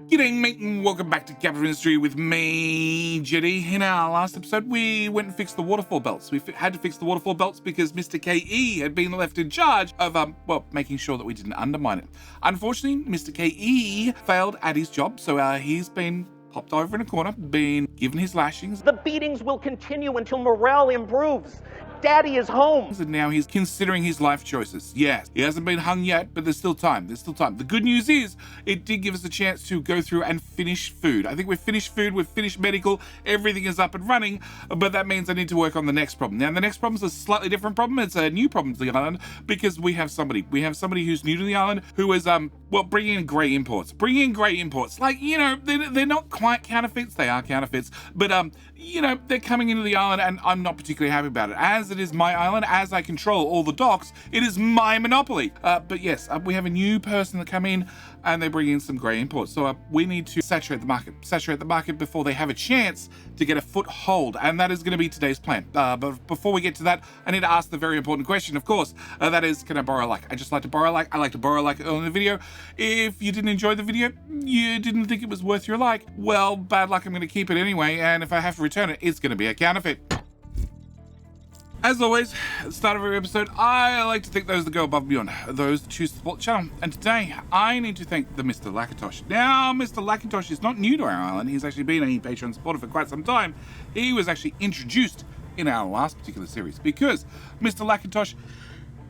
G'day mate and welcome back to Capital Industry with me, Jetty. In our last episode, we went and fixed the waterfall belts. We had to fix the waterfall belts because Mr. KE had been left in charge of, making sure that we didn't undermine it. Unfortunately, Mr. KE failed at his job, so he's been popped over in a corner, been given his lashings. The beatings will continue until morale improves. Daddy is home. And now he's considering his life choices. Yes, he hasn't been hung yet, but there's still time. The good news is it did give us a chance to go through and finish food. I think we've finished food, we've finished medical, everything is up and running, but that means I need to work on the next problem. Now, the next problem is a slightly different problem. It's a new problem to the island because we have somebody who's new to the island who is, bringing in grey imports. Like, they're not quite counterfeits. They are counterfeits, but, they're coming into the island and I'm not particularly happy about it. As it is my island, as I control all the docks, it is my monopoly. But yes, we have a new person that come in and they bring in some grey imports. So we need to saturate the market before they have a chance to get a foothold. And that is going to be today's plan. But before we get to that, I need to ask the very important question, of course. That is, can I borrow a like? I just like to borrow a like. I like to borrow a like early in the video. If you didn't enjoy the video, you didn't think it was worth your like, well, bad luck, I'm going to keep it anyway. And if I have to return it, it's going to be a counterfeit. As always, at the start of every episode, I like to thank those that go above and beyond, those that choose to support the channel. And today, I need to thank the Mr. Lackintosh. Now, Mr. Lackintosh is not new to our island. He's actually been a Patreon supporter for quite some time. He was actually introduced in our last particular series because Mr. Lackintosh,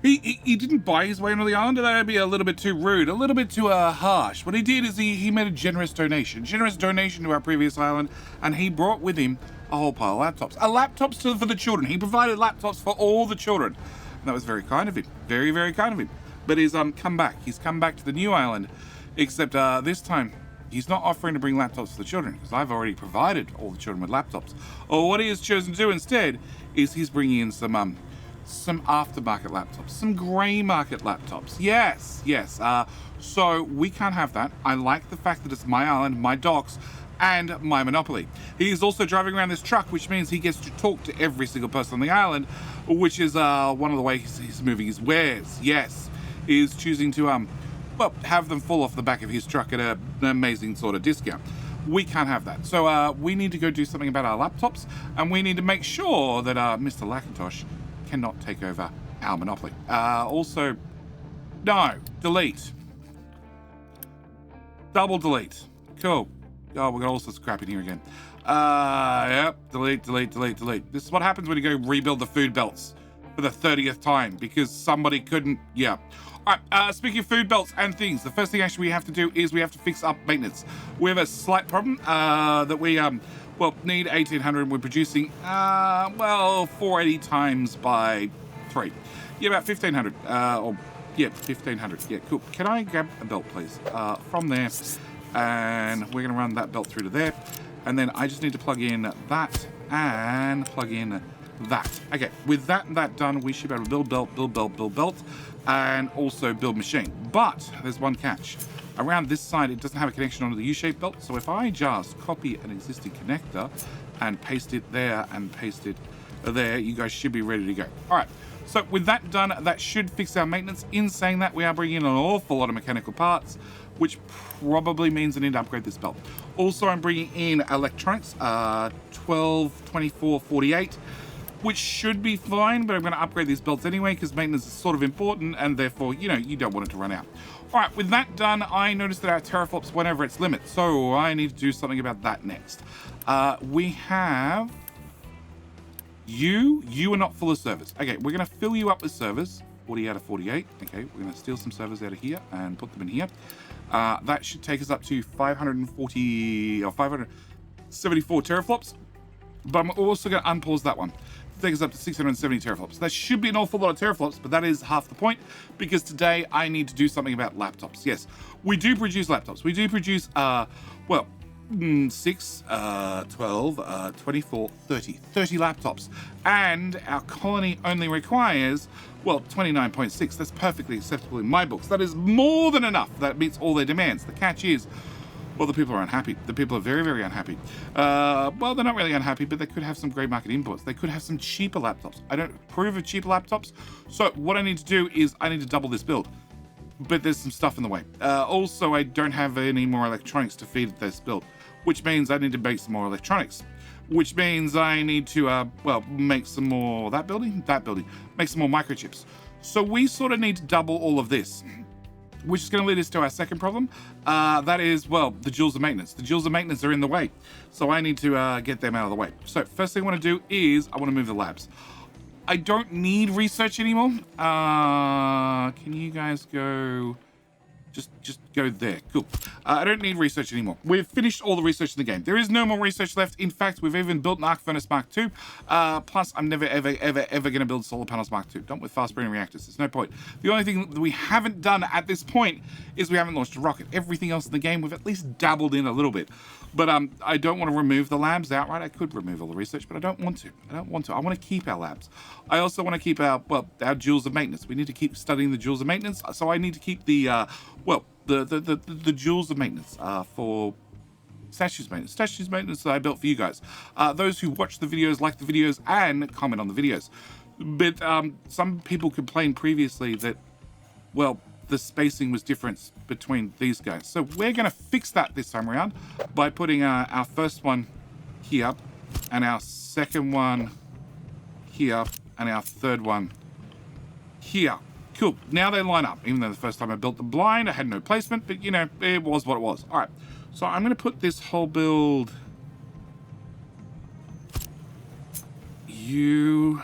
he didn't buy his way onto the island. That would be a little bit too rude, a little bit too harsh. What he did is he made a generous donation to our previous island, and he brought with him a whole pile of laptops. For the children. He provided laptops for all the children. And that was very kind of him. Very, very kind of him. But he's come back. He's come back to the new island, except this time he's not offering to bring laptops for the children because I've already provided all the children with laptops. Or what he has chosen to do instead is he's bringing in some aftermarket laptops, some grey market laptops. Yes. So we can't have that. I like the fact that it's my island, my docks, and my monopoly. He's also driving around this truck, which means he gets to talk to every single person on the island, which is one of the ways he's moving his wares. Yes, he's choosing to have them fall off the back of his truck at an amazing sort of discount. We can't have that. So we need to go do something about our laptops, and we need to make sure that Mr. Lackintosh cannot take over our monopoly. Delete. Double delete. Cool. Oh, we got all sorts of crap in here again. Yep. Delete. This is what happens when you go rebuild the food belts for the 30th time because somebody couldn't. Yeah. All right. Speaking of food belts and things, the first thing actually we have to do is we have to fix up maintenance. We have a slight problem that we need 1800. We're producing 480 times by 3. Yeah, about 1500. 1500. Yeah, cool. Can I grab a belt, please? From there. And we're going to run that belt through to there. And then I just need to plug in that and plug in that. Okay, with that and that done, we should be able to build belt, and also build machine. But there's one catch. Around this side, it doesn't have a connection onto the U-shaped belt. So if I just copy an existing connector and paste it there and paste it there, you guys should be ready to go. All right. So with that done, that should fix our maintenance. In saying that, we are bringing in an awful lot of mechanical parts, which probably means I need to upgrade this belt. Also, I'm bringing in electronics, 12, 24, 48, which should be fine, but I'm going to upgrade these belts anyway because maintenance is sort of important and therefore, you don't want it to run out. All right, with that done, I noticed that our teraflops went over its limit, so I need to do something about that next. We have... You are not full of servers. Okay, we're going to fill you up with servers. 40 out of 48. Okay, we're going to steal some servers out of here and put them in here. That should take us up to 540 or 574 teraflops. But I'm also going to unpause that one to take us up to 670 teraflops. That should be an awful lot of teraflops, but that is half the point because today I need to do something about laptops. Yes, we do produce laptops. We do produce, 6, 12, 24, 30 laptops. And our colony only requires, 29.6. That's perfectly acceptable in my books. That is more than enough. That meets all their demands. The catch is, the people are unhappy. The people are very, very unhappy. They're not really unhappy, but they could have some grey market imports. They could have some cheaper laptops. I don't approve of cheaper laptops. So what I need to do is I need to double this build. but there's some stuff in the way. Also, I don't have any more electronics to feed this build, which means I need to make some more electronics, which means I need to, make some more, that building, make some more microchips. So we sort of need to double all of this, which is going to lead us to our second problem. That is, the jewels of maintenance. The jewels of maintenance are in the way, so I need to get them out of the way. So first thing I want to do is I want to move the labs. I don't need research anymore. Can you guys go... Just go there. Cool. I don't need research anymore. We've finished all the research in the game. There is no more research left. In fact, we've even built an arc furnace Mark II. Plus, I'm never, ever going to build solar panels Mark II. Not with fast burning reactors. There's no point. The only thing that we haven't done at this point is we haven't launched a rocket. Everything else in the game, we've at least dabbled in a little bit. But I don't want to remove the labs outright. I could remove all the research, but I don't want to. I want to keep our labs. I also want to keep our jewels of maintenance. We need to keep studying the jewels of maintenance. So I need to keep the the jewels of maintenance for statues maintenance that I built for you guys. Those who watch the videos, like the videos, and comment on the videos. But some people complained previously that, the spacing was different between these guys. So we're going to fix that this time around by putting our first one here, and our second one here, and our third one here. Cool. Now they line up. Even though the first time I built the blind, I had no placement, but, it was what it was. All right. So I'm going to put this whole build... So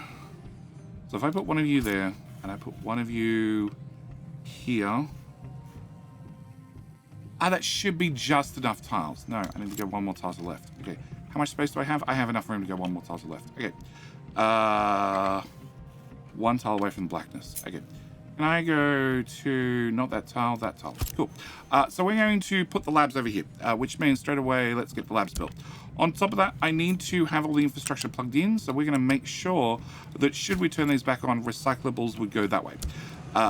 if I put one of you there, and I put one of you here... that should be just enough tiles. No, I need to go one more tile to the left. Okay. How much space do I have? I have enough room to go one more tile to the left. Okay. One tile away from the blackness. Okay. Can I go to, not that tile, that tile. Cool. So we're going to put the labs over here, which means straight away, let's get the labs built. On top of that, I need to have all the infrastructure plugged in. So we're going to make sure that should we turn these back on, recyclables would go that way.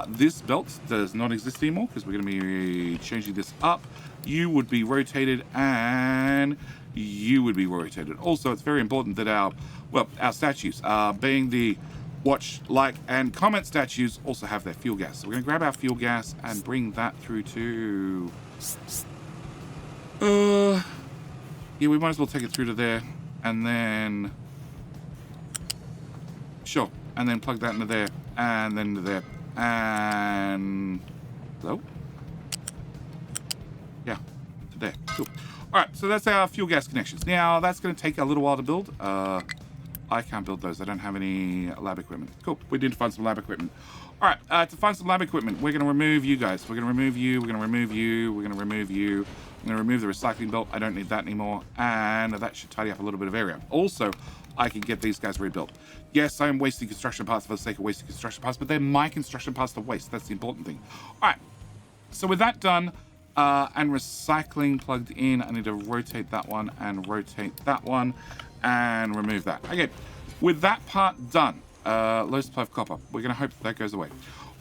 This belt does not exist anymore because we're going to be changing this up. You would be rotated and you would be rotated. Also, it's very important that our statues, being the watch, like, and comment statues, also have their fuel gas. So we're going to grab our fuel gas and bring that through to... yeah, we might as well take it through to there. And then... Sure. And then plug that into there. And then into there. And... Hello? Yeah. To there. Cool. Alright, so that's our fuel gas connections. Now, that's going to take a little while to build. I can't build those. I don't have any lab equipment. Cool. We need to find some lab equipment. All right. To find some lab equipment, we're going to remove you guys. We're going to remove you. We're going to remove you. We're going to remove you. I'm going to remove the recycling belt. I don't need that anymore. And that should tidy up a little bit of area. Also, I can get these guys rebuilt. Yes, I am wasting construction parts for the sake of wasting construction parts, but they're my construction parts to waste. That's the important thing. All right. So with that done, and recycling plugged in, I need to rotate that one and rotate that one. And remove that. Okay, with that part done, low supply of copper. We're going to hope that goes away.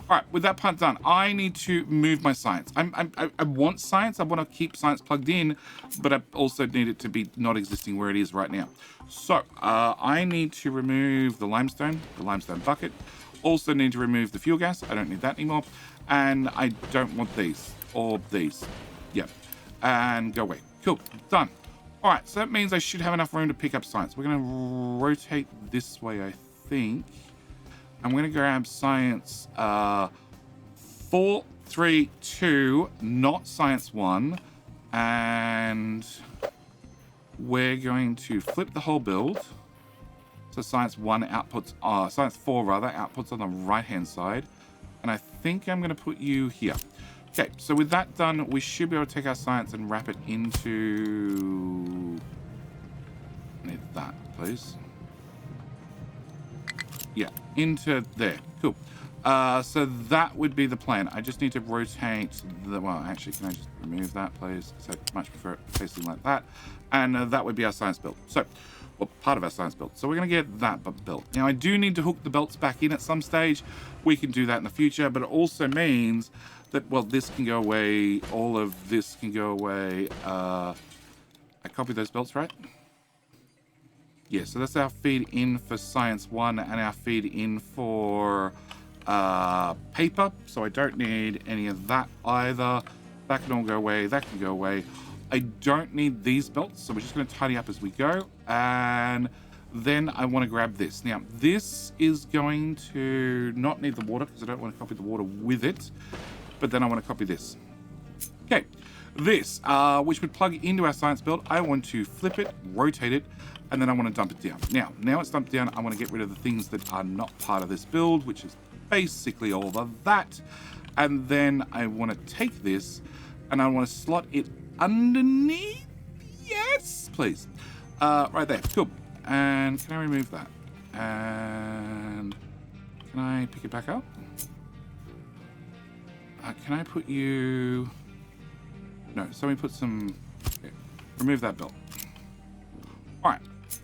All right, with that part done, I need to move my science. I want science. I want to keep science plugged in, but I also need it to be not existing where it is right now. So I need to remove the limestone bucket. Also need to remove the fuel gas. I don't need that anymore. And I don't want these or these. Yep. And go away. Cool. Done. All right, so that means I should have enough room to pick up science. We're going to rotate this way, I think. I'm going to grab science 4, 3, 2, not science 1. And we're going to flip the whole build. So science 1 outputs, science 4 rather, outputs on the right-hand side. And I think I'm going to put you here. Okay, so with that done, we should be able to take our science and wrap it into... Need that, please. Yeah, into there. Cool. So that would be the plan. I just need to rotate the... Well, actually, can I just remove that, please? So I much prefer it facing like that. And that would be our science build. So, well, part of our science build. So we're going to get that built. Now, I do need to hook the belts back in at some stage. We can do that in the future, but it also means... that, well, this can go away, all of this can go away. I copied those belts, right? Yeah, so that's our feed in for Science 1 and our feed in for paper, so I don't need any of that either. That can all go away. That can go away. I don't need these belts, so we're just going to tidy up as we go. And then I want to grab this. Now, this is going to not need the water because I don't want to copy the water with it. But then I want to copy this. Okay, this, which would plug into our science belt. I want to flip it, rotate it, and then I want to dump it down. Now it's dumped down. I want to get rid of the things that are not part of this build, which is basically all of that. And then I want to take this and I want to slot it underneath. Yes, please. Right there. Cool. And can I remove that? And can I pick it back up? Can I put you... No, so we put some... Okay. Remove that belt. All right.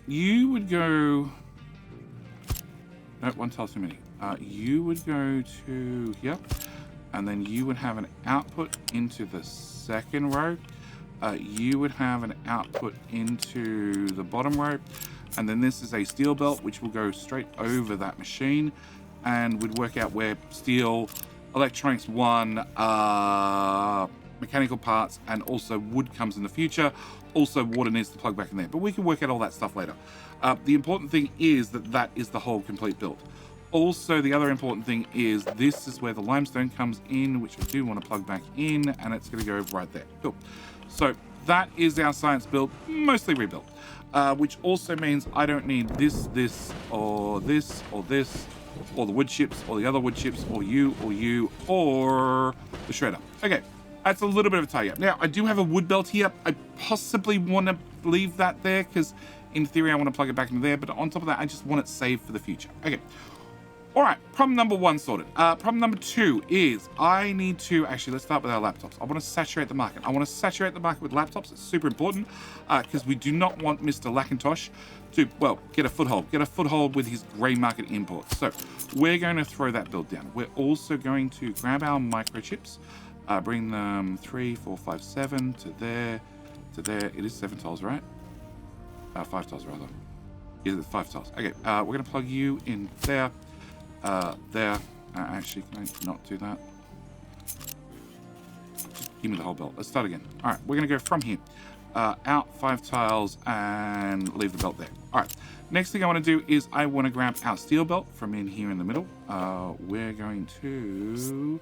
You would go... No, one tile too many. You would go to here. And then you would have an output into the second row. You would have an output into the bottom row. And then this is a steel belt, which will go straight over that machine. And would work out where steel, electronics 1, mechanical parts, and also wood comes in the future. Also, water needs to plug back in there. But we can work out all that stuff later. The important thing is that that is the whole complete build. Also, the other important thing is this is where the limestone comes in, which I do want to plug back in, and it's going to go right there. Cool. So that is our science build, mostly rebuilt, which also means I don't need this, or this, or this, or the wood chips, or the other wood chips, or you, or the shredder. Okay, that's a little bit of a tie up. Now, I do have a wood belt here. I possibly want to leave that there because in theory, I want to plug it back into there, but on top of that, I just want it saved for the future. Okay. All right, problem number 1 sorted. Problem number 2 is I need to, actually, let's start with our laptops. I want to saturate the market. I want to saturate the market with laptops. It's super important because we do not want Mr. Lackintosh to, well, get a foothold with his grey market imports. So we're going to throw that build down. We're also going to grab our microchips, bring them 3, 4, 5, 7 to there, to there. It is 7 tiles, right? 5 tiles rather. Yeah, 5 tiles. Okay, we're going to plug you in there. There. Actually, can I not do that? Just give me the whole belt. Let's start again. All right, we're going to go from here. Out 5 tiles and leave the belt there. All right. Next thing I want to do is I want to grab our steel belt from in here in the middle. We're going to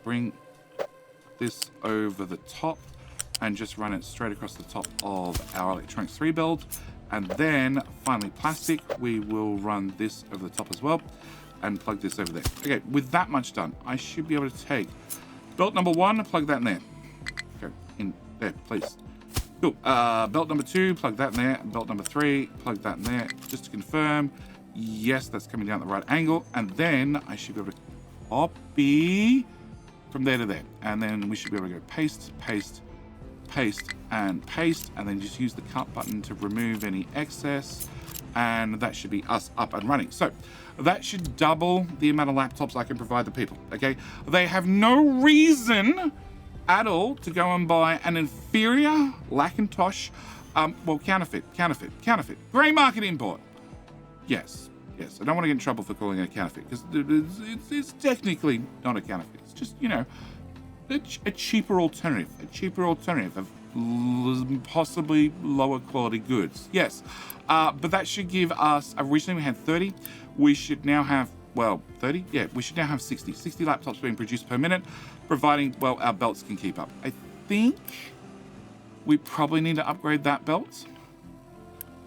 bring this over the top and just run it straight across the top of our electronics 3 build. And then finally plastic, we will run this over the top as well and plug this over there. Okay, with that much done, I should be able to take belt number 1, plug that in there. Okay, in there, please. Cool. Belt number 2, plug that in there. Belt number 3, plug that in there. Just to confirm, yes, that's coming down at the right angle. And then I should be able to copy from there to there. And then we should be able to go paste, paste, paste, and paste, and then just use the cut button to remove any excess, and that should be us up and running. So that should double the amount of laptops I can provide the people. Okay, they have no reason at all to go and buy an inferior Lackintosh, well, counterfeit, grey market import. Yes, I don't want to get in trouble for calling it a counterfeit because it's technically not a counterfeit. It's just, you know, a cheaper alternative of possibly lower quality goods. Yes, but that should give us, originally we had 30. We should now have, well, 30? Yeah, we should now have 60 laptops being produced per minute, providing, well, our belts can keep up. I think we probably need to upgrade that belt,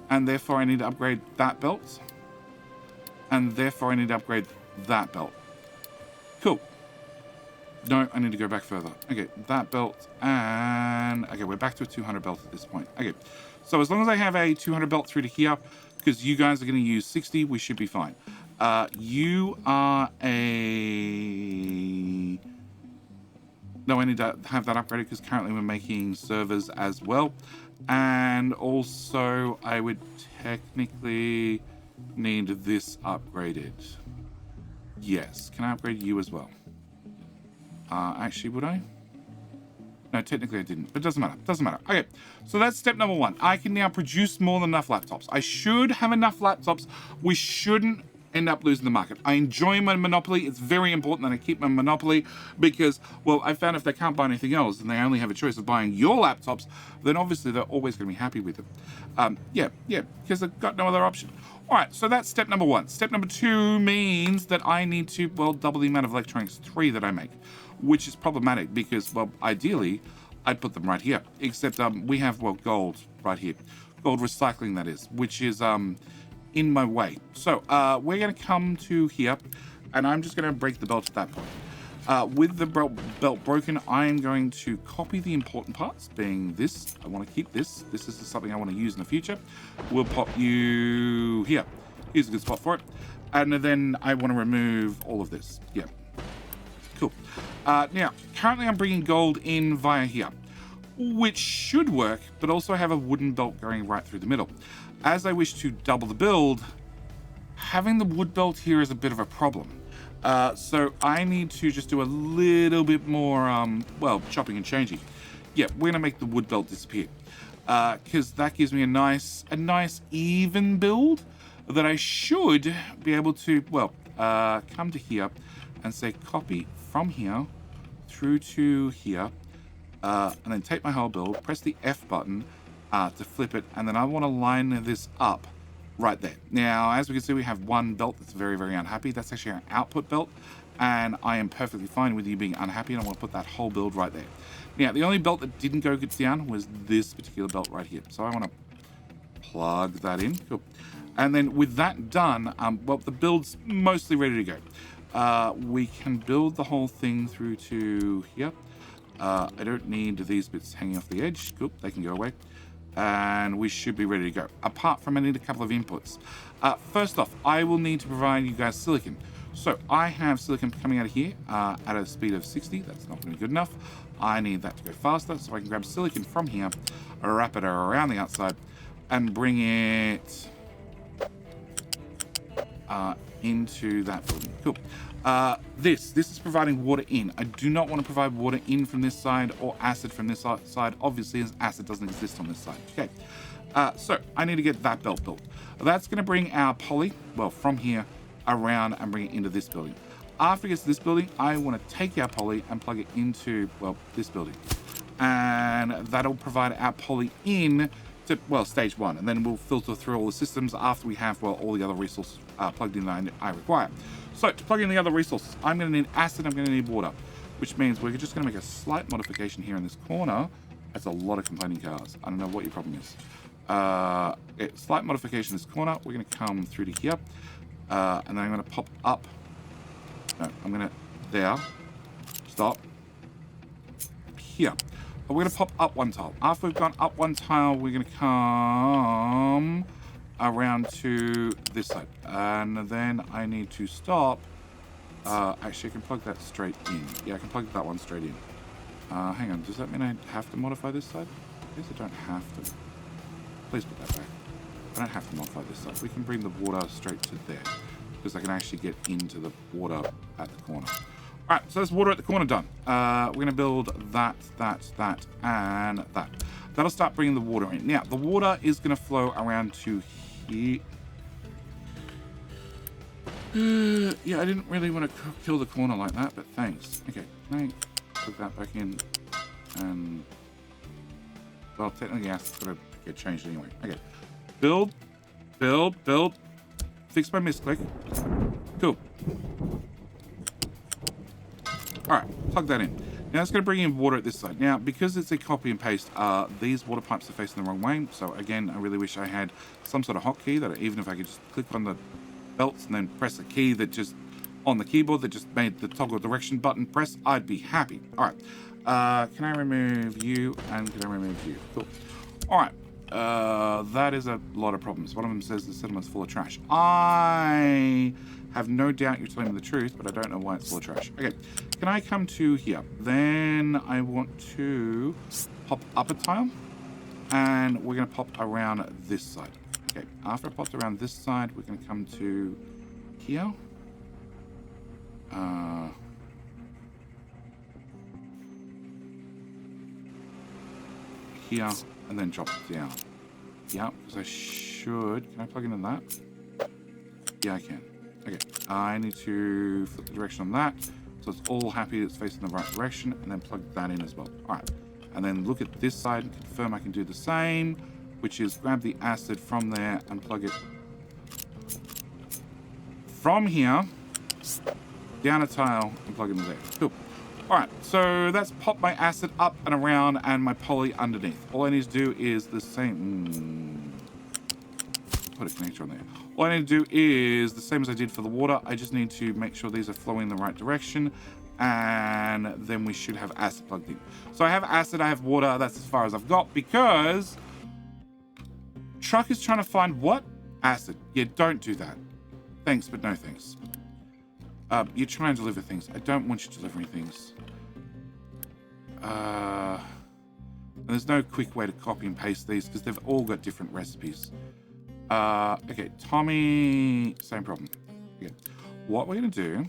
and therefore I need to upgrade that belt, and therefore I need to upgrade that belt. Cool. No, I need to go back further. Okay, that belt, and okay, we're back to a 200 belt at this point. Okay, so as long as I have a 200 belt through to here, because you guys are going to use 60, we should be fine. You are a... No, I need to have that upgraded because currently we're making servers as well. And also, I would technically need this upgraded. Yes, can I upgrade you as well? Actually, would I? No, technically I didn't, but it doesn't matter. Okay, so that's step number 1. I can now produce more than enough laptops. I should have enough laptops. We shouldn't end up losing the market. I enjoy my monopoly. It's very important that I keep my monopoly because, well, I found if they can't buy anything else and they only have a choice of buying your laptops, then obviously they're always going to be happy with it. Yeah, because they've got no other option. All right, so that's step number 1. Step number 2 means that I need to, well, double the amount of electronics 3 that I make, which is problematic because, well, ideally, I'd put them right here. Except we have, well, gold right here. Gold recycling, that is, which is in my way. So we're going to come to here, and I'm just going to break the belt at that point. With the belt broken, I am going to copy the important parts, being this. I want to keep this. This is something I want to use in the future. We'll pop you here. Here's a good spot for it. And then I want to remove all of this. Yeah. Cool. Now, currently I'm bringing gold in via here, which should work, but also I have a wooden belt going right through the middle. As I wish to double the build, having the wood belt here is a bit of a problem. So I need to just do a little bit more, well, chopping and changing. Yeah, we're gonna make the wood belt disappear, because that gives me a nice even build that I should be able to, well, come to here and say copy from here through to here, and then take my whole build, press the F button to flip it, and then I want to line this up right there. Now, as we can see, we have one belt that's very, very unhappy. That's actually our output belt, and I am perfectly fine with you being unhappy, and I want to put that whole build right there. Now, the only belt that didn't go down was this particular belt right here. So I want to plug that in. Cool. And then with that done, well, the build's mostly ready to go. We can build the whole thing through to here. I don't need these bits hanging off the edge. Cool, they can go away. And we should be ready to go. Apart from I need a couple of inputs. First off, I will need to provide you guys silicon. So I have silicon coming out of here at a speed of 60. That's not going to be good enough. I need that to go faster, so I can grab silicon from here, wrap it around the outside, and bring it into that building. Cool. This is providing water in. I do not want to provide water in from this side or acid from this side, obviously, as acid doesn't exist on this side. Okay, so I need to get that belt built. That's going to bring our poly, well, from here around and bring it into this building. After it gets to this building, I want to take our poly and plug it into, well, this building. And that'll provide our poly in to, well, stage 1. And then we'll filter through all the systems after we have, well, all the other resources plugged in that I require. So to plug in the other resources, I'm going to need acid, I'm going to need water, which means we're just going to make a slight modification here in this corner. That's a lot of complaining cars. I don't know what your problem is. Slight modification in this corner. We're going to come through to here. And then I'm going to pop up. No, I'm going to, there. Stop. Here. We're going to pop up one tile. After we've gone up one tile, we're going to come around to this side. And then I need to stop. Actually, I can plug that straight in. Yeah, I can plug that one straight in. Hang on. Does that mean I have to modify this side? I guess I don't have to. Please put that back. I don't have to modify this side. We can bring the water straight to there, because I can actually get into the water at the corner. All right, so that's water at the corner done. We're going to build that, and that. That'll start bringing the water in. Now, the water is going to flow around to here. Yeah, I didn't really want to kill the corner like that, but thanks. Okay, can I put that back in? And, well, technically, that's going to get changed anyway. Okay, build. Fix my misclick. Cool. All right, plug that in. Now it's going to bring in water at this side. Now, because it's a copy and paste, these water pipes are facing the wrong way. So again, I really wish I had some sort of hotkey that even if I could just click on the belts and then press a key that just on the keyboard that just made the toggle direction button press, I'd be happy. All right, can I remove you and can I remove you? Cool. All right. That is a lot of problems. One of them says the settlement's full of trash. I have no doubt you're telling me the truth, but I don't know why it's full of trash. Okay, can I come to here? Then I want to pop up a tile, and we're going to pop around this side. Okay, after I popped around this side, we're going to come to here. Here, and then drop it down. Yeah, because I should. Can I plug into that? Yeah, I can. Okay. I need to flip the direction on that. So it's all happy it's facing the right direction, and then plug that in as well. All right. And then look at this side and confirm I can do the same, which is grab the acid from there and plug it from here down a tile and plug it in there. Cool. All right, so that's popped my acid up and around and my poly underneath. All I need to do is the same. Put a connector on there. All I need to do is the same as I did for the water. I just need to make sure these are flowing in the right direction, and then we should have acid plugged in. So I have acid, I have water. That's as far as I've got because truck is trying to find what? Acid. Yeah, don't do that. Thanks, but no thanks. You're trying to deliver things. I don't want you delivering things. And there's no quick way to copy and paste these because they've all got different recipes. Okay, Tommy, same problem. Okay. What we're going to do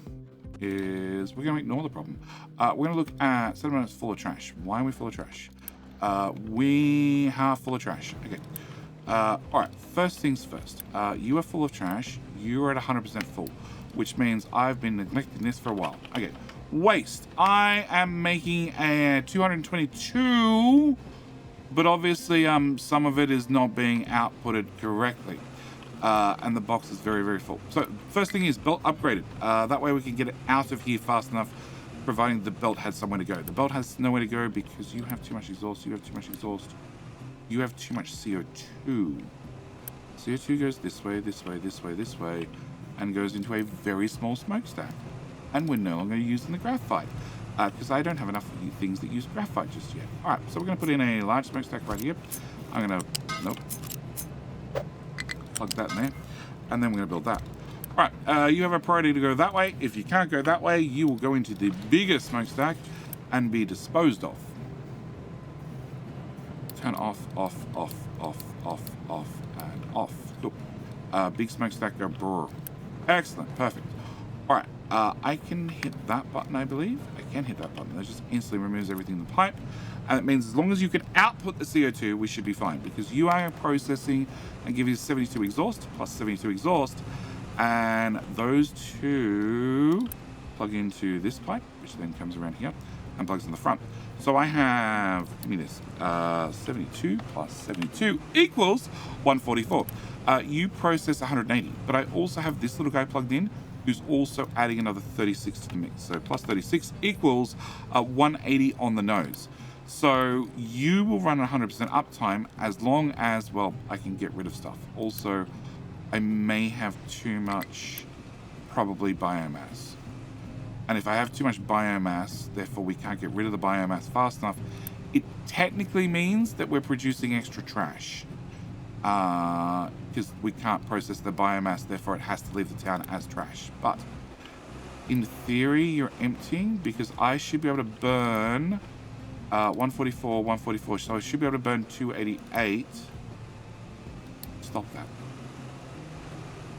is we're going to ignore the problem. We're going to look at settlement is full of trash. Why are we full of trash? We are full of trash. Okay. All right, first things first. You are full of trash. You are at 100% full, which means I've been neglecting this for a while. Okay, waste. I am making a 222, but obviously some of it is not being outputted correctly. And the box is very, very full. So first thing is belt upgraded. That way we can get it out of here fast enough, providing the belt has somewhere to go. The belt has nowhere to go because you have too much exhaust. You have too much exhaust. You have too much CO2. CO2 goes this way, this way, this way, this way, and goes into a very small smokestack. And we're no longer using the graphite because I don't have enough of things that use graphite just yet. All right, so we're going to put in a large smokestack right here. I'm going to, nope, plug that in there, and then we're going to build that. All right, you have a priority to go that way. If you can't go that way, you will go into the bigger smokestack and be disposed of. Turn off, off, off, off, off, off, and off. Cool. Big smokestack go brrr. Excellent, perfect. All right, I can hit that button, I believe. I can hit that button. That just instantly removes everything in the pipe. And it means as long as you can output the CO2, we should be fine because you are processing and giving 72 exhaust plus 72 exhaust. And those two plug into this pipe, which then comes around here and plugs in the front. So I have, give me this, 72 plus 72 equals 144. You process 180, but I also have this little guy plugged in who's also adding another 36 to the mix. So plus 36 equals 180 on the nose. So you will run 100% uptime as long as, well, I can get rid of stuff. Also, I may have too much, probably biomass. And if I have too much biomass, therefore we can't get rid of the biomass fast enough, it technically means that we're producing extra trash. Because we can't process the biomass, therefore it has to leave the town as trash. But in theory, you're emptying because I should be able to burn 144, 144. So I should be able to burn 288. Stop that.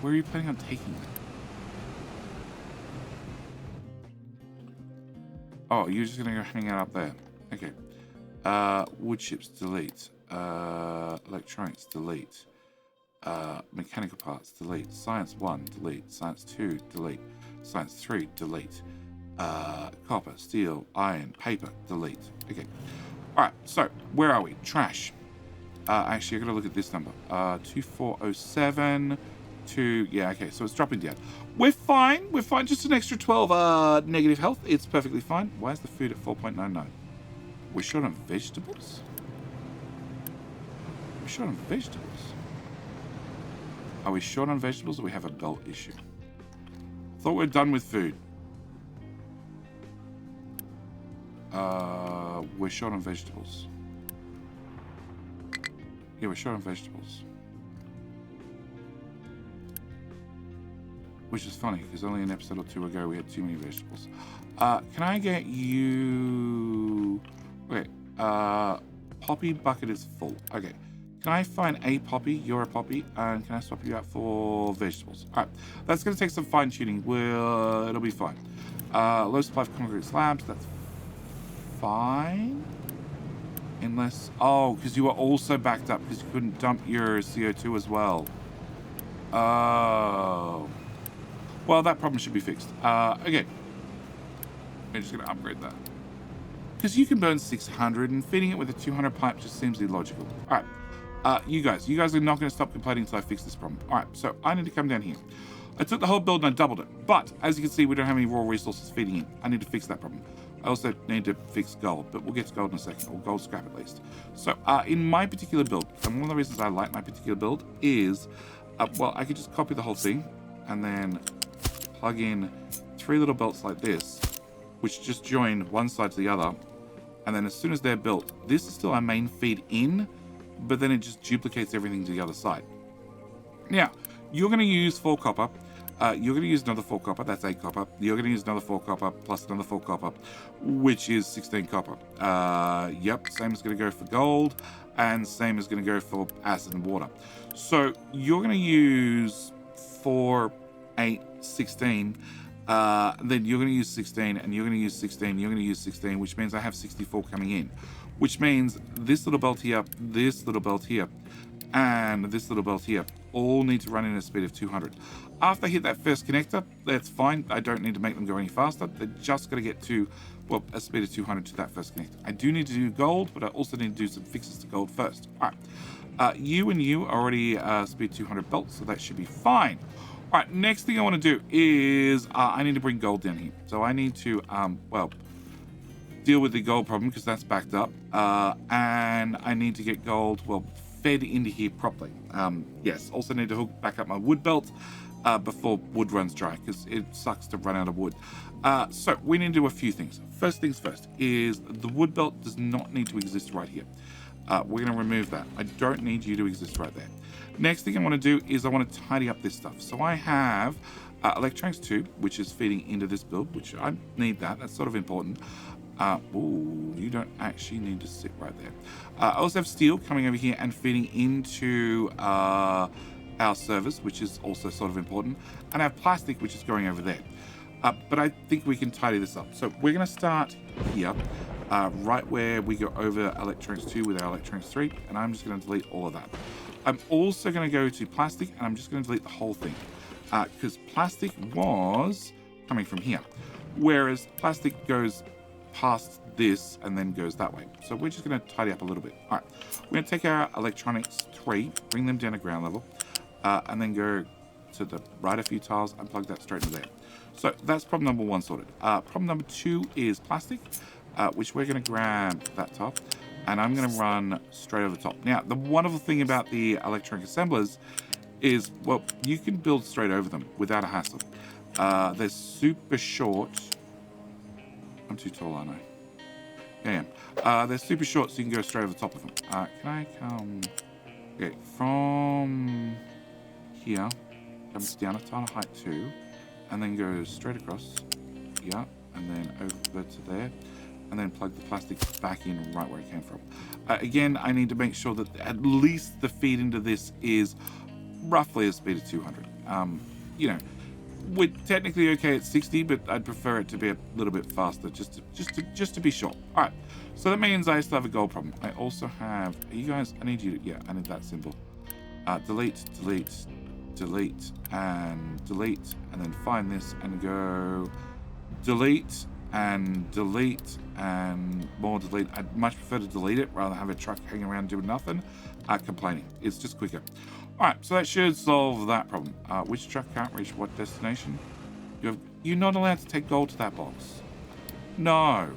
Where are you planning on taking that? Oh, you're just gonna go hang out up there. Okay. Wood chips, delete. Electronics, delete. Mechanical parts, delete. Science 1, delete. Science 2, delete. Science 3, delete. Copper, steel, iron, paper, delete. Okay. Alright, so where are we? Trash. Actually, I gotta look at this number. 2407. Yeah, okay, so it's dropping down. We're fine. We're fine. Just an extra 12 negative health. It's perfectly fine. Why is the food at 4.99? We're short on vegetables? We're short on vegetables. Are we short on vegetables or we have a belt issue? Thought we're done with food. We're short on vegetables. Yeah, we're short on vegetables. Which is funny, because only an episode or two ago we had too many vegetables. Can I get you... Okay, Poppy bucket is full. Okay, can I find a Poppy? You're a Poppy, and can I swap you out for vegetables? Alright, that's going to take some fine-tuning. It'll be fine. Low supply of concrete slabs, that's fine. Unless... Oh, because you were also backed up, because you couldn't dump your CO2 as well. Oh... Well, that problem should be fixed. Okay. I'm just going to upgrade that. Because you can burn 600 and feeding it with a 200 pipe just seems illogical. All right. You guys are not going to stop complaining until I fix this problem. All right, so I need to come down here. I took the whole build and I doubled it. But as you can see, we don't have any raw resources feeding in. I need to fix that problem. I also need to fix gold, but we'll get to gold in a second, or gold scrap at least. So in my particular build, and one of the reasons I like my particular build is, well, I could just copy the whole thing and then plug in 3 little belts like this, which just join one side to the other. And then as soon as they're built, this is still our main feed in, but then it just duplicates everything to the other side. Now, you're going to use 4 copper. You're going to use another 4 copper. That's 8 copper. You're going to use another 4 copper plus another 4 copper, which is 16 copper. Yep, same is going to go for gold, and same is going to go for acid and water. So you're going to use 4, 8, 16. Then you're going to use 16, and you're going to use 16, you're going to use 16, which means I have 64 coming in, which means this little belt here, this little belt here, and this little belt here all need to run in a speed of 200. After I hit that first connector, that's fine. I don't need to make them go any faster. They're just going to get to, well, a speed of 200 to that first connector. I do need to do gold, but I also need to do some fixes to gold first. All right. You are already speed 200 belts, so that should be fine. All right, next thing I want to do is I need to bring gold down here. So I need to, well, deal with the gold problem because that's backed up. And I need to get gold, well, fed into here properly. Yes, also need to hook back up my wood belt before wood runs dry because it sucks to run out of wood. So we need to do a few things. First things first is the wood belt does not need to exist right here. We're going to remove that. I don't need you to exist right there. Next thing I want to do is I want to tidy up this stuff. So I have electronics 2, which is feeding into this build, which I need that. That's sort of important. Ooh, you don't actually need to sit right there. I also have steel coming over here and feeding into our servers, which is also sort of important. And I have plastic, which is going over there. But I think we can tidy this up. So we're going to start here, right where we go over electronics 2 with our electronics 3. And I'm just going to delete all of that. I'm also going to go to plastic, and I'm just going to delete the whole thing. Because plastic was coming from here. Whereas plastic goes past this and then goes that way. So we're just going to tidy up a little bit. All right. We're going to take our electronics 3, bring them down to ground level, and then go to the right a few tiles and plug that straight into there. So that's problem number 1 sorted. Problem number 2 is plastic, which we're going to grab that top, and I'm going to run straight over the top. Now, the wonderful thing about the electronic assemblers is, well, you can build straight over them without a hassle. They're super short. I'm too tall, aren't I? Yeah, I am. They're super short, so you can go straight over the top of them. Can I come... Okay, from here, comes down a ton of height 2, and then go straight across, yeah, and then over to there, and then plug the plastic back in right where it came from. Again, I need to make sure that at least the feed into this is roughly a speed of 200. You know, we're technically okay at 60, but I'd prefer it to be a little bit faster, just to be sure. All right, so that means I still have a gold problem. I also have, you guys, I need you to, yeah, I need that symbol. Delete, delete, delete, and delete, and then find this and go delete and delete and more delete. I'd much prefer to delete it rather than have a truck hanging around doing nothing, complaining. It's just quicker. All right, so that should solve that problem. Which truck can't reach what destination? You're not allowed to take gold to that box. No.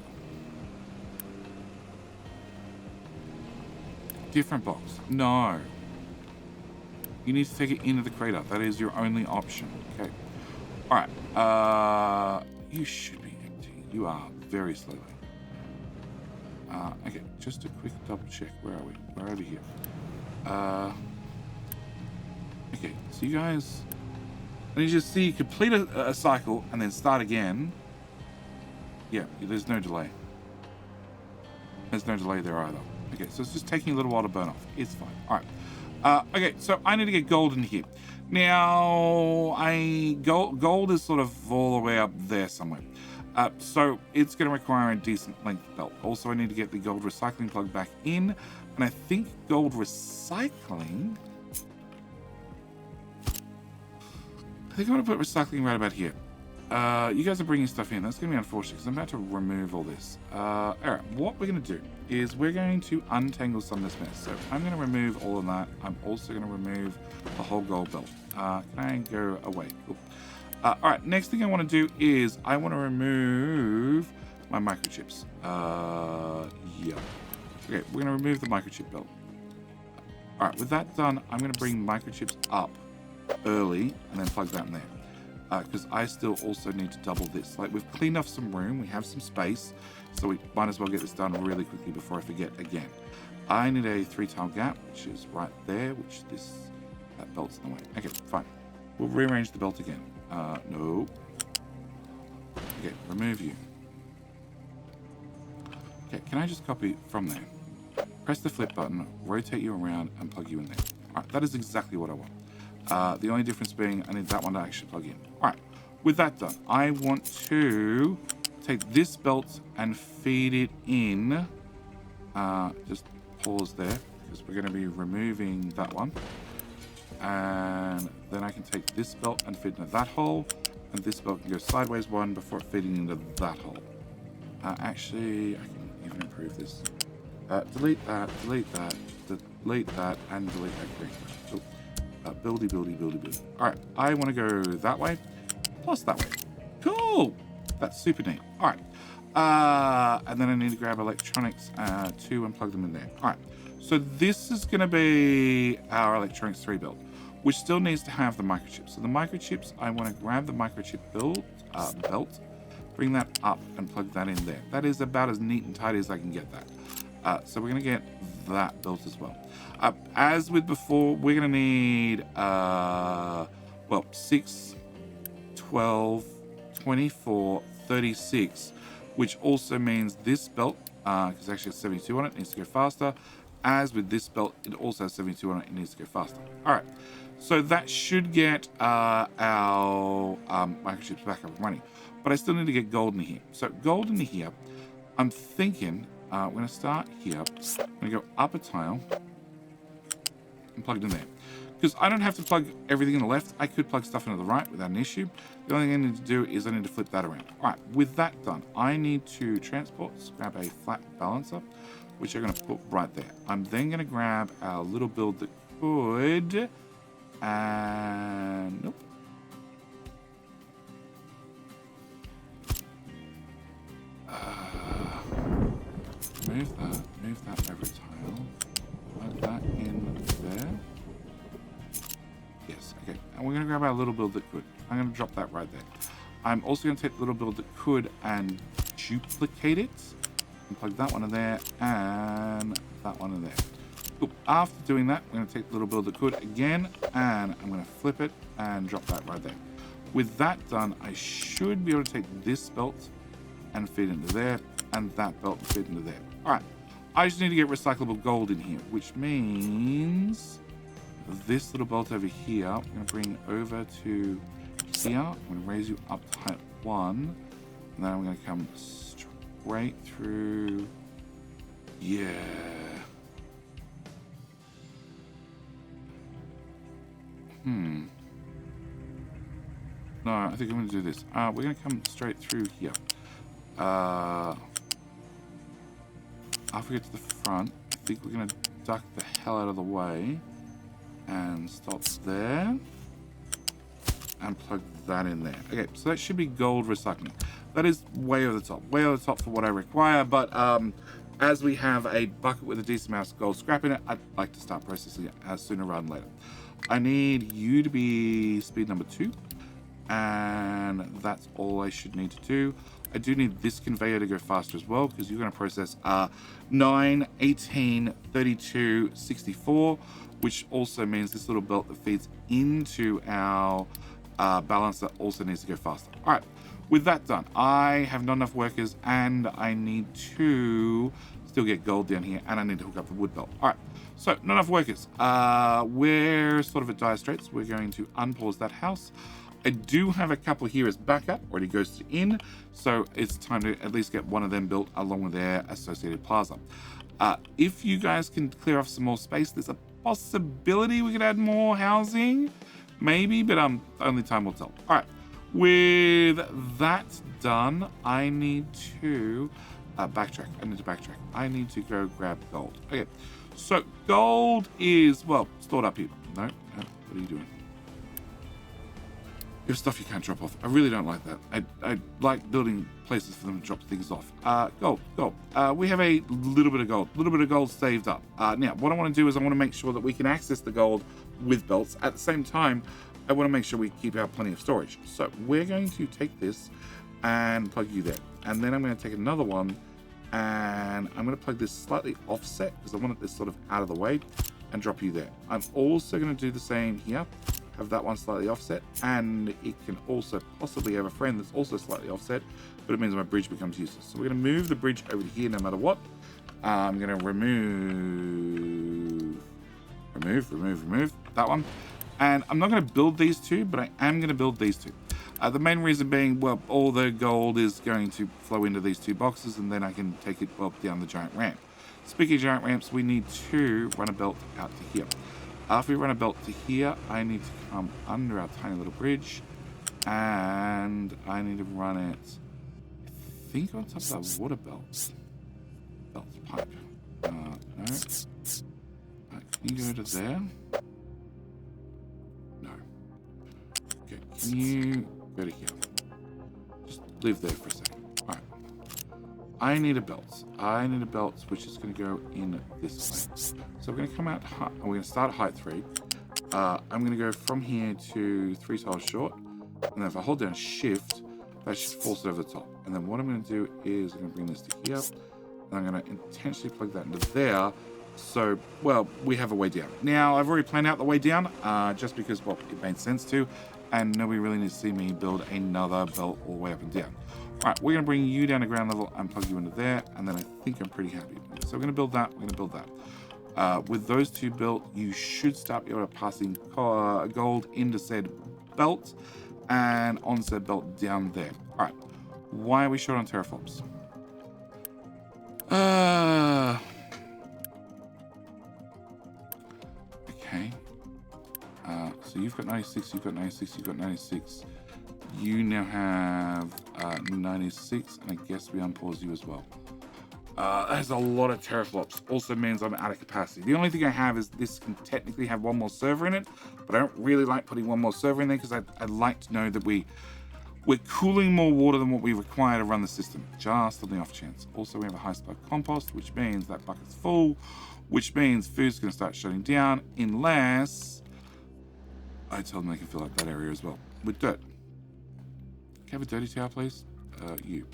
Different box. No. You need to take it into the crater. That is your only option. Okay. All right. You should be empty. You are very slowly. Okay, just a quick double check. Where are we? We're over here. Okay, so you guys, I need you to see complete a cycle and then start again. Yeah, there's no delay. There's no delay there either. Okay, so it's just taking a little while to burn off. It's fine. All right. Okay, so I need to get gold in here. Now, gold is sort of all the way up there somewhere. So it's going to require a decent length belt. Also, I need to get the gold recycling plug back in. And I think gold recycling... think I'm going to put recycling right about here. You guys are bringing stuff in. That's going to be unfortunate because I'm about to remove all this. All right, what we're going to do is we're going to untangle some of this mess. So I'm going to remove all of that. I'm also going to remove the whole gold belt. Can I go away? Cool. All right, next thing I want to do is I want to remove my microchips. Yeah. Okay, we're going to remove the microchip belt. All right, with that done, I'm going to bring microchips up early and then plug that in there. Because I still also need to double this. Like, we've cleaned off some room, we have some space, so we might as well get this done really quickly before I forget again. I need a 3-tile gap, which is right there, which that belt's in the way. Okay, fine. We'll rearrange the belt again. No. Okay, remove you. Okay, can I just copy from there? Press the flip button, rotate you around, and plug you in there. All right, that is exactly what I want. The only difference being I need that one to actually plug in. All right, with that done, I want to take this belt and feed it in. Just pause there because we're going to be removing that one. And then I can take this belt and feed into that hole. And this belt can go sideways one before feeding into that hole. Actually, I can even improve this. Delete that, delete that, delete that, and delete that green. Cool. Buildy. All right, I want to go that way, plus that way. Cool. That's super neat. All right. And then I need to grab electronics 2 and plug them in there. All right. So this is going to be our electronics 3 build, which still needs to have the microchips. So the microchips, I want to grab the microchip belt, bring that up and plug that in there. That is about as neat and tidy as I can get that. So we're going to get that built as well. As with before, we're going to need, 6, 12, 24, 36, which also means this belt, because actually it's 72 on it, needs to go faster. As with this belt, it also has 72 on it, it needs to go faster. All right, so that should get our microchips back up and running. But I still need to get gold in here. So gold in here, I'm thinking, we're going to start here. I'm going to go up a tile and plug it in there. Because I don't have to plug everything in the left. I could plug stuff into the right without an issue. The only thing I need to do is I need to flip that around. All right, with that done, I need to transport, grab a flat balancer, which I'm going to put right there. I'm then going to grab our little build that could, and nope. Move that over tile, plug that in there. Yes, okay, and we're going to grab our little build that could. I'm going to drop that right there. I'm also going to take the little build that could and duplicate it, and plug that one in there, and that one in there. Cool. After doing that, we're going to take the little build that could again, and I'm going to flip it and drop that right there. With that done, I should be able to take this belt and feed into there, and that belt and feed into there. All right, I just need to get recyclable gold in here, which means this little belt over here, I'm going to bring over to here. I'm going to raise you up to height 1, and then I'm going to come straight through. Yeah. No, I think I'm going to do this. We're going to come straight through here. After we get to the front, I think we're going to duck the hell out of the way and stop there and plug that in there. Okay, so that should be gold recycling. That is way over the top for what I require, but as we have a bucket with a decent amount of gold scrap in it, I'd like to start processing it sooner rather than later. I need you to be speed number 2, and that's all I should need to do. I do need this conveyor to go faster as well, because you're going to process 9, 18, 32, 64, which also means this little belt that feeds into our balancer also needs to go faster. All right, with that done, I have not enough workers, and I need to still get gold down here, and I need to hook up the wood belt. All right, so not enough workers. We're sort of at dire straits. We're going to unpause that house. I do have a couple here as backup, already goes to in, so it's time to at least get one of them built along with their associated plaza. If you guys can clear off some more space, there's a possibility we could add more housing, Maybe, but only time will tell. All right. With that done, I need to backtrack. I need to go grab gold. Okay. So gold is, well, stored up here. No, what are you doing? You have stuff you can't drop off. I really don't like that. I like building places for them to drop things off. Gold. We have a little bit of gold saved up. Now, what I want to do is I want to make sure that we can access the gold with belts. At the same time, I want to make sure we keep out plenty of storage. So we're going to take this and plug you there. And then I'm going to take another one and I'm going to plug this slightly offset because I want this sort of out of the way and drop you there. I'm also going to do the same here. Have that one slightly offset, and it can also possibly have a friend that's also slightly offset, but it means my bridge becomes useless. So we're going to move the bridge over to here no matter what. I'm going to remove that one. And I'm not going to build these two, but I am going to build these two. The main reason being, well, all the gold is going to flow into these two boxes, and then I can take it down the giant ramp. Speaking of giant ramps, we need to run a belt out to here. After we run a belt to here, I need to come under our tiny little bridge, and I need to run it, I think, on top of that water belt. Pipe. No. Can you go to there? No. Okay, can you go to here? Just live there for a second. Alright. I need a belt. Which is going to go in this way. So we're going to come out, we're going to start at height 3. I'm going to go from here to 3 tiles short. And then if I hold down shift, that should force it over the top. And then what I'm going to do is I'm going to bring this to here. And I'm going to intentionally plug that into there. So, well, we have a way down. Now, I've already planned out the way down, just because, well, it made sense to. And nobody really needs to see me build another belt all the way up and down. All right, we're going to bring you down to ground level and plug you into there, and then I think I'm pretty happy. So we're going to build that, with those two built, you should start able to passing gold into said belt and on said belt down there. All right, why are we short on teraflops? Okay. So you've got 96, you've got 96, you've got 96. You now have 96, and I guess we unpause you as well. That's a lot of teraflops. Also means I'm out of capacity. The only thing I have is this can technically have one more server in it, but I don't really like putting one more server in there because I'd like to know that we're cooling more water than what we require to run the system, just on the off chance. Also, we have a high spike compost, which means that bucket's full, which means food's going to start shutting down unless I tell them they can fill up that area as well with dirt. Can I have a dirty tower, please? You.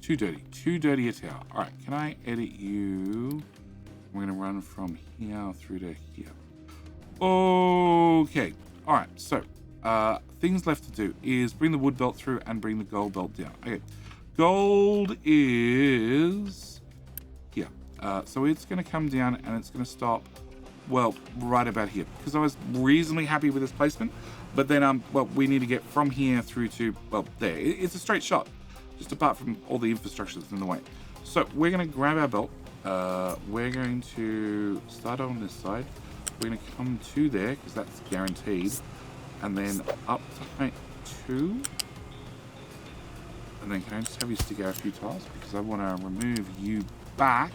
Too dirty a tower. All right, can I edit you? We're going to run from here through to here. Okay. All right, so things left to do is bring the wood belt through and bring the gold belt down. Okay, gold is here. So it's going to come down and it's going to stop, well, right about here. Because I was reasonably happy with this placement. But then, well, we need to get from here through to, well, there. It's a straight shot, just apart from all the infrastructure that's in the way. So we're going to grab our belt. We're going to start on this side. We're going to come to there, because that's guaranteed. And then up to height 2. And then can I just have you stick out a few tiles? Because I want to remove you back.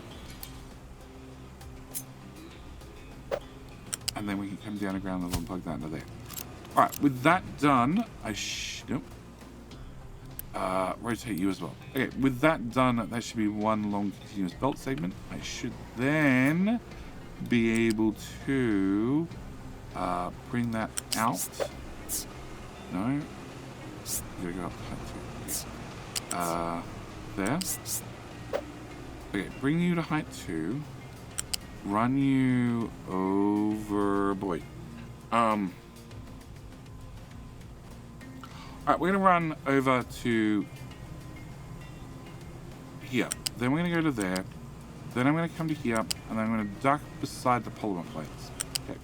And then we can come down to ground level and plug that into there. Alright, with that done, I should... rotate you as well. Okay, with that done, that should be one long continuous belt segment. I should then be able to bring that out. No. You gotta go up to height 2. There. Okay, bring you to height 2. Run you over... Boy. Alright, we're going to run over to here. Then we're going to go to there. Then I'm going to come to here, and then I'm going to duck beside the polymer plates. Okay.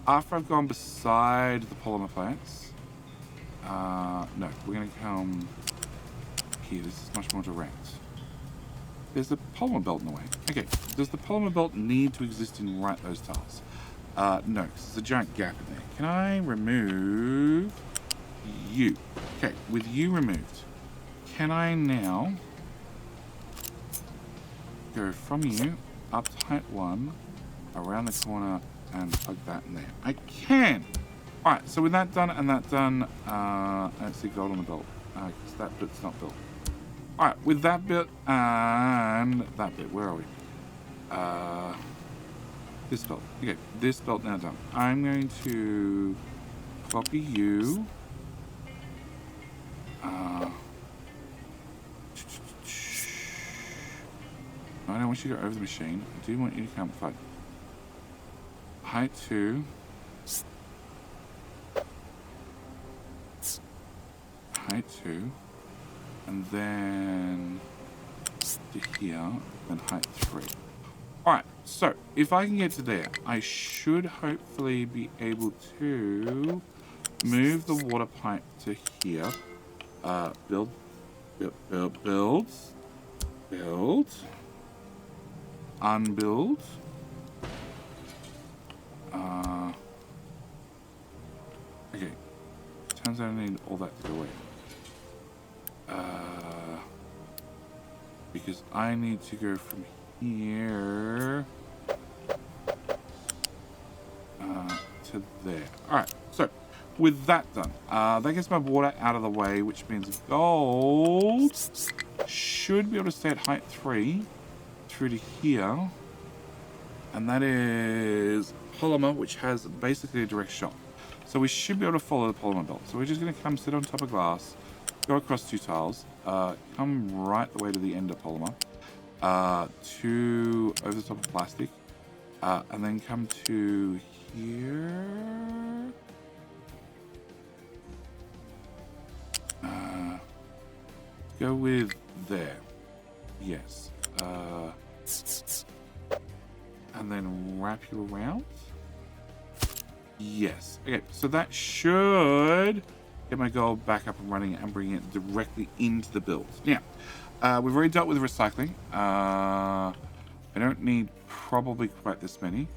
After I've gone beside the polymer plates, no, we're going to come here. This is much more direct. There's the polymer belt in the way. Okay, does the polymer belt need to exist in right those tiles? No, because there's a giant gap in there. can I remove you? Okay, with you removed, can I now go from you up to height 1, around the corner, and plug that in there? I can! Alright, so with that done and that done, I don't see gold on the belt, because that bit's not built. Alright, with that bit and that bit, where are we? This belt. Okay, this belt now done. I'm going to copy you. I don't want you to go over the machine. I do want you to come fight. Height 2. Height 2. And then to here, and height 3. Alright, so if I can get to there, I should hopefully be able to move the water pipe to here. Build. Unbuild. Okay. Turns out I need all that to go away. Because I need to go from here to there. Alright, so with that done, that gets my water out of the way, which means gold should be able to stay at height 3 through to here. And that is polymer, which has basically a direct shot. So we should be able to follow the polymer belt. So we're just going to come sit on top of glass, go across 2 tiles, come right the way to the end of polymer, to over the top of plastic, and then come to here. Go with there. Yes. And then wrap you around. Yes. Okay, so that should get my gold back up and running and bring it directly into the build. Now, we've already dealt with recycling. I don't need probably quite this many.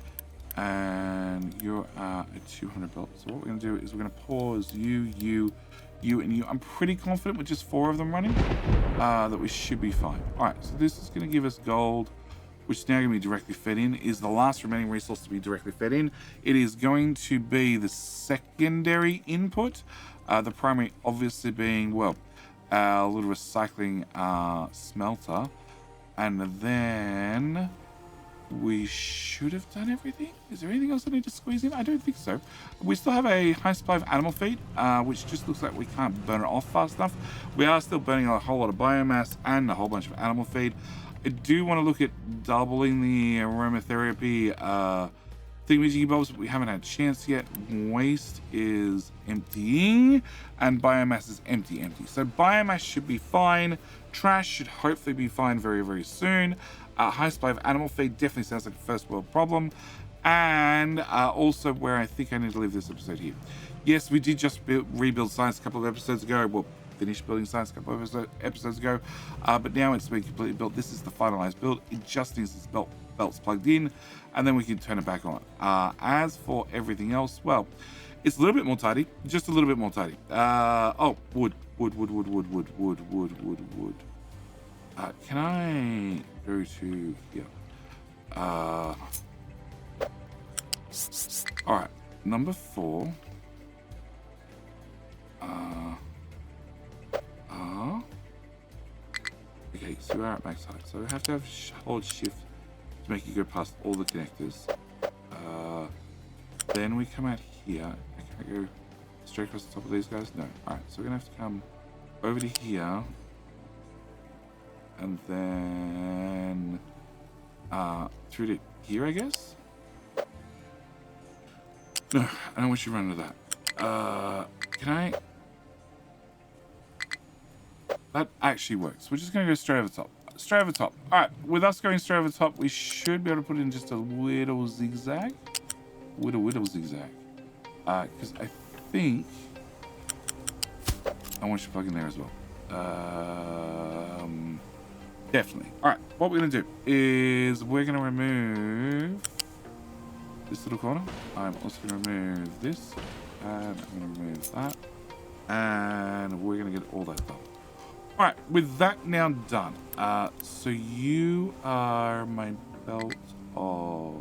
And you're a 200 belt. So what we're going to do is we're going to pause you, and you. I'm pretty confident with just 4 of them running that we should be fine. All right, so this is going to give us gold, which is now going to be directly fed in, is the last remaining resource to be directly fed in. It is going to be the secondary input, the primary obviously being, well, a little recycling smelter. And then we should have done everything. Is there anything else I need to squeeze in? I don't think so. We still have a high supply of animal feed, which just looks like we can't burn it off fast enough. We are still burning a whole lot of biomass and a whole bunch of animal feed. I do want to look at doubling the aromatherapy thingamajiggy-bobs, but we haven't had a chance yet. Waste is emptying, and biomass is empty. So biomass should be fine. Trash should hopefully be fine very, very soon. High supply of animal feed definitely sounds like a first world problem. And also where I think I need to leave this episode here. Yes, we did just rebuild science a couple of episodes ago. Well, finished building science a couple of episodes ago. But now it's been completely built. This is the finalized build. It just needs its belts plugged in, and then we can turn it back on. As for everything else, well, it's a little bit more tidy. Just a little bit more tidy. Oh, wood. Can I go to here? Alright, number 4. Okay, so we're at max height. So we have to hold shift to make you go past all the connectors. Then we come out here. Can I go straight across the top of these guys? No. Alright, so we're gonna have to come over to here. And then through to here, I guess? No, I don't want you to run into that. Can I? That actually works. We're just going to go straight over the top. Straight over the top. Alright, with us going straight over the top, we should be able to put in just a little zigzag. Little zigzag. Because I think I want you to plug in there as well. Definitely. Alright, what we're going to do is we're going to remove this little corner. I'm also going to remove this, and I'm going to remove that, and we're going to get all that done. All right, with that now done, so you are my belt of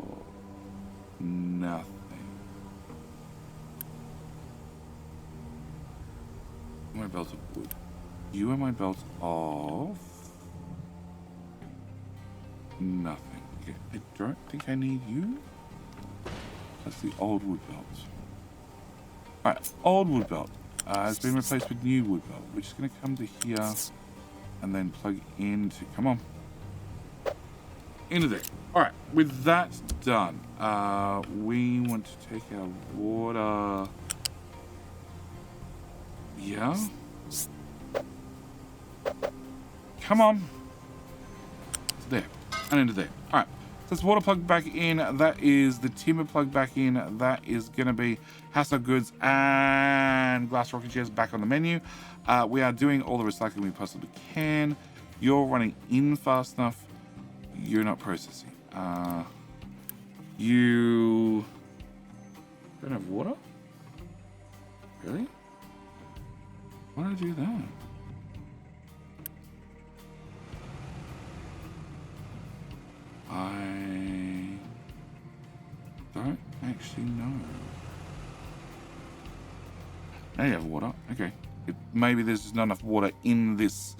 nothing. My belt of wood. You are my belt of nothing. Okay, I don't think I need you. That's the old wood belt. All right, old wood belt has been replaced with new wood belt, which is going to come to here and then plug into. Come on, into there. All right, with that done, we want to take our water. Yeah. Come on. There. And into there. Alright. So it's water plugged back in. That is the timber plugged back in. That is going to be household goods and glass rocking chairs back on the menu. We are doing all the recycling we possibly can. You're running in fast enough. You're not processing. You don't have water? Really? Why did I do that? I don't actually know. Now you have water. Okay. Maybe there's just not enough water in this.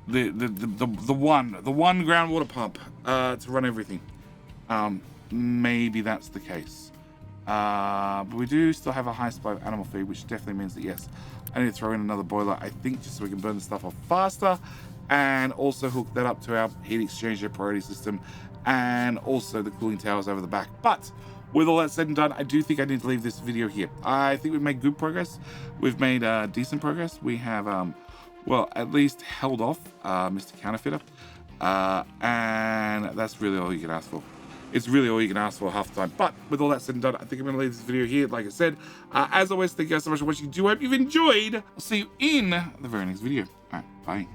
The one groundwater pump to run everything. Maybe that's the case. But we do still have a high supply of animal feed, which definitely means that yes, I need to throw in another boiler, I think, just so we can burn the stuff off faster, and also hook that up to our heat exchanger priority system, and also the cooling towers over the back. But with all that said and done, I do think I need to leave this video here. I think we've made good progress. We've made decent progress. We have, well, at least held off Mr. Counterfeiter, and that's really all you can ask for. It's really all you can ask for half the time. But with all that said and done, I think I'm going to leave this video here. Like I said, as always, thank you guys so much for watching. Do hope you've enjoyed. I'll see you in the very next video. All right, bye.